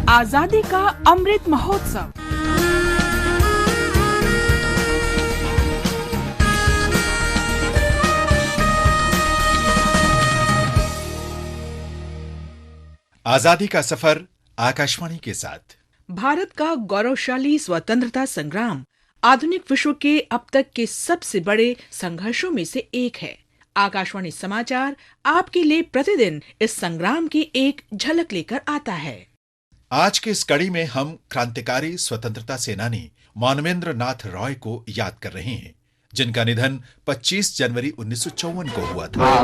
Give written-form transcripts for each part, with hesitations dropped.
आजादी का अमृत महोत्सव। आजादी का सफर आकाशवाणी के साथ। भारत का गौरवशाली स्वतंत्रता संग्राम आधुनिक विश्व के अब तक के सबसे बड़े संघर्षों में से एक है। आकाशवाणी समाचार आपके लिए प्रतिदिन इस संग्राम की एक झलक लेकर आता है। आज के इस कड़ी में हम क्रांतिकारी स्वतंत्रता सेनानी मानवेंद्र नाथ रॉय को याद कर रहे हैं, जिनका निधन 25 जनवरी 1954 को हुआ था।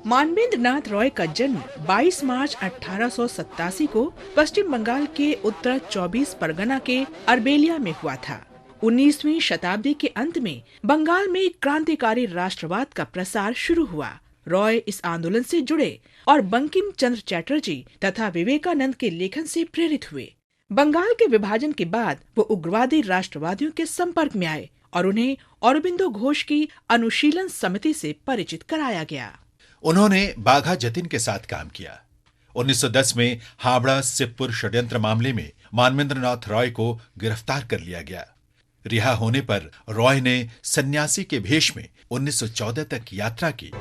मानवेंद्र नाथ रॉय का जन्म 22 मार्च 1887 को पश्चिम बंगाल के उत्तर 24 परगना के अरबेलिया में हुआ था। 19वीं शताब्दी के अंत में बंगाल में क्रांतिकारी राष्ट्रवाद का प्रसार शुरू हुआ। रॉय इस आंदोलन से जुड़े और बंकिम चंद्र चटर्जी तथा विवेकानंद के लेखन से प्रेरित हुए। बंगाल के विभाजन के बाद वो उग्रवादी राष्ट्रवादियों के संपर्क में आए और उन्हें अरबिंदो घोष की अनुशीलन समिति से परिचित कराया गया। उन्होंने बाघा जतिन के साथ काम किया। 1910 में हावड़ा सिपपुर षड्यंत्र मामले में मानवेंद्र नाथ रॉय को गिरफ्तार कर लिया गया। रिहा होने पर रॉय ने सन्यासी के भेष में 1914 तक यात्रा की।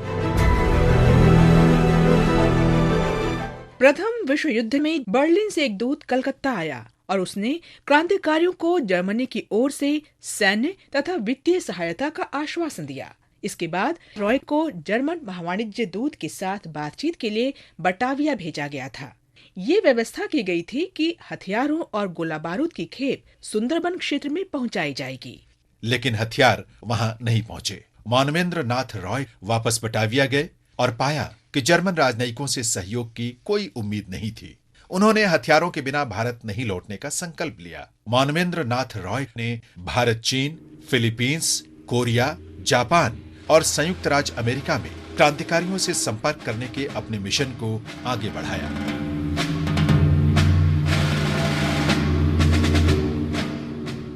प्रथम विश्व युद्ध में बर्लिन से एक दूत कलकत्ता आया और उसने क्रांतिकारियों को जर्मनी की ओर से सैन्य तथा वित्तीय सहायता का आश्वासन दिया। इसके बाद रॉय को जर्मन महावाणिज्य दूत के साथ बातचीत के लिए बटाविया भेजा गया था। ये व्यवस्था की गई थी कि हथियारों और गोला बारूद की खेप सुंदरबन क्षेत्र में पहुंचाई जाएगी, लेकिन हथियार वहां नहीं पहुंचे। मानवेंद्र नाथ रॉय वापस बटाविया गए और पाया कि जर्मन राजनयिकों से सहयोग की कोई उम्मीद नहीं थी। उन्होंने हथियारों के बिना भारत नहीं लौटने का संकल्प लिया। मानवेंद्र नाथ रॉय ने भारत, चीन, फिलीपींस, कोरिया, जापान और संयुक्त राज्य अमेरिका में क्रांतिकारियों से संपर्क करने के अपने मिशन को आगे बढ़ाया।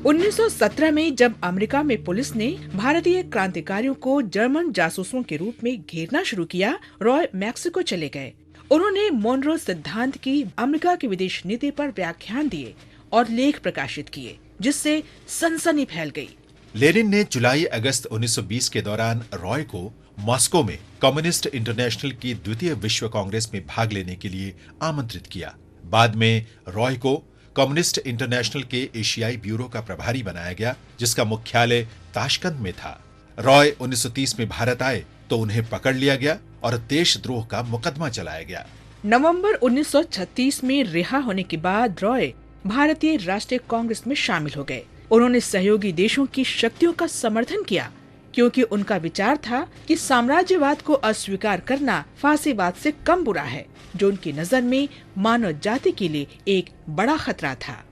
उन्नीस 1917 में जब अमेरिका में पुलिस ने भारतीय क्रांतिकारियों को जर्मन जासूसों के रूप में घेरना शुरू किया, रॉय मैक्सिको चले गए। उन्होंने मोनरो सिद्धांत की अमेरिका की विदेश नीति पर व्याख्यान दिए और लेख प्रकाशित किए, जिससे सनसनी फैल गई। लेनिन ने जुलाई-अगस्त 1920 के दौरान रॉय को मॉस्को में कम्युनिस्ट इंटरनेशनल की द्वितीय विश्व कांग्रेस में भाग लेने के लिए आमंत्रित किया। बाद में रॉय को कम्युनिस्ट इंटरनेशनल के एशियाई ब्यूरो का प्रभारी बनाया गया, जिसका मुख्यालय ताशकंद में था। रॉय 1930 में भारत आए तो उन्हें पकड़ लिया गया और देशद्रोह का मुकदमा चलाया गया। नवंबर 1936 में रिहा होने के बाद रॉय भारतीय राष्ट्रीय कांग्रेस में शामिल हो गए। उन्होंने सहयोगी देशों की शक्तियों का समर्थन किया, क्योंकि उनका विचार था कि साम्राज्यवाद को अस्वीकार करना फासीवाद से कम बुरा है, जो उनकी नजर में मानव जाति के लिए एक बड़ा खतरा था।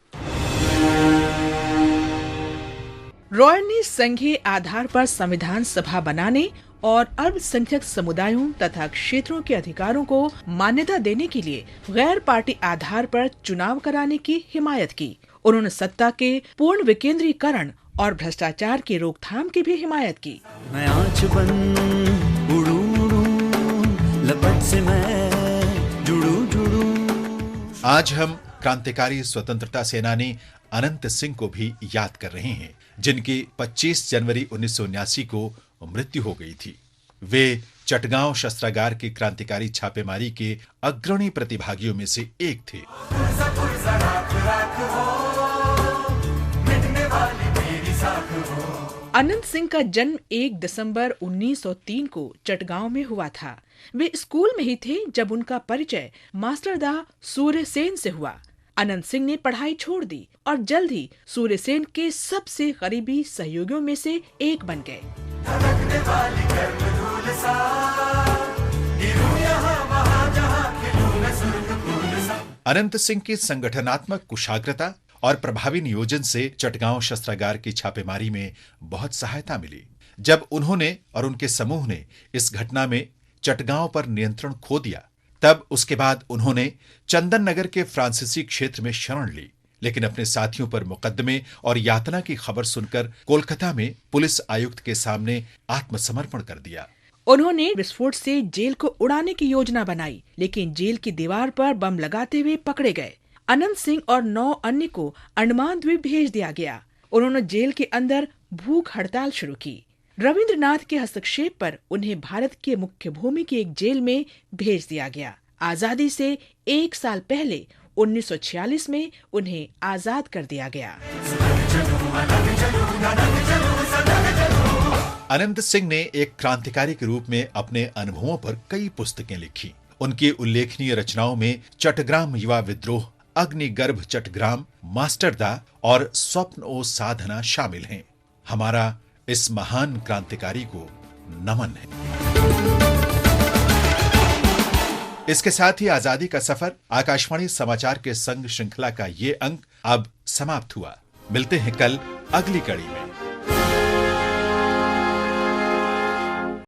रॉय ने संघीय आधार पर संविधान सभा बनाने और अल्पसंख्यक समुदायों तथा क्षेत्रों के अधिकारों को मान्यता देने के लिए गैर पार्टी आधार पर चुनाव कराने की हिमायत की। उन्होंने सत्ता के पूर्ण विकेंद्रीकरण और भ्रष्टाचार की रोकथाम की भी हिमायत की। मैं आँच बन उड़ूं, लपट से मैं जुड़ूं। आज हम क्रांतिकारी स्वतंत्रता सेनानी अनंत सिंह को भी याद कर रहे हैं, जिनकी 25 जनवरी 1979 को मृत्यु हो गई थी। वे चटगांव शस्त्रागार की क्रांतिकारी छापेमारी के अग्रणी प्रतिभागियों में से एक थे। अनंत सिंह का जन्म 1 दिसंबर 1903 को चटगांव में हुआ था। वे स्कूल में ही थे जब उनका परिचय मास्टरदा सूर्यसेन से हुआ। अनंत सिंह ने पढ़ाई छोड़ दी और जल्द ही सूर्यसेन के सबसे करीबी सहयोगियों में से एक बन गए। अनंत सिंह की संगठनात्मक कुशाग्रता और प्रभावी नियोजन से चटगांव शस्त्रागार की छापेमारी में बहुत सहायता मिली। जब उन्होंने और उनके समूह ने इस घटना में चटगांव पर नियंत्रण खो दिया, तब उसके बाद उन्होंने चंदन नगर के फ्रांसीसी क्षेत्र में शरण ली लेकिन अपने साथियों पर मुकदमे और यातना की खबर सुनकर कोलकाता में पुलिस आयुक्त के सामने आत्मसमर्पण कर दिया। उन्होंने विस्फोट से जेल को उड़ाने की योजना बनाई, लेकिन जेल की दीवार पर बम लगाते हुए पकड़े गए। अनंत सिंह और 9 अन्य को अंडमान द्वीप भेज दिया गया। उन्होंने जेल के अंदर भूख हड़ताल शुरू की। रविंद्रनाथ के हस्तक्षेप पर उन्हें भारत के मुख्य भूमि की एक जेल में भेज दिया गया। आजादी से 1 साल पहले 1946 में उन्हें आजाद कर दिया गया। अनंत सिंह ने एक क्रांतिकारी के रूप में अपने अनुभवों पर कई पुस्तकें लिखी। उनकी उल्लेखनीय रचनाओं में चट्टग्राम युवा विद्रोह, अग्निगर्भ चट्टग्राम, मास्टरदा और स्वप्न ओ साधना शामिल हैं। हमारा इस महान क्रांतिकारी को नमन है। इसके साथ ही आजादी का सफर आकाशवाणी समाचार के संग श्रृंखला का ये अंक अब समाप्त हुआ। मिलते हैं कल अगली कड़ी में।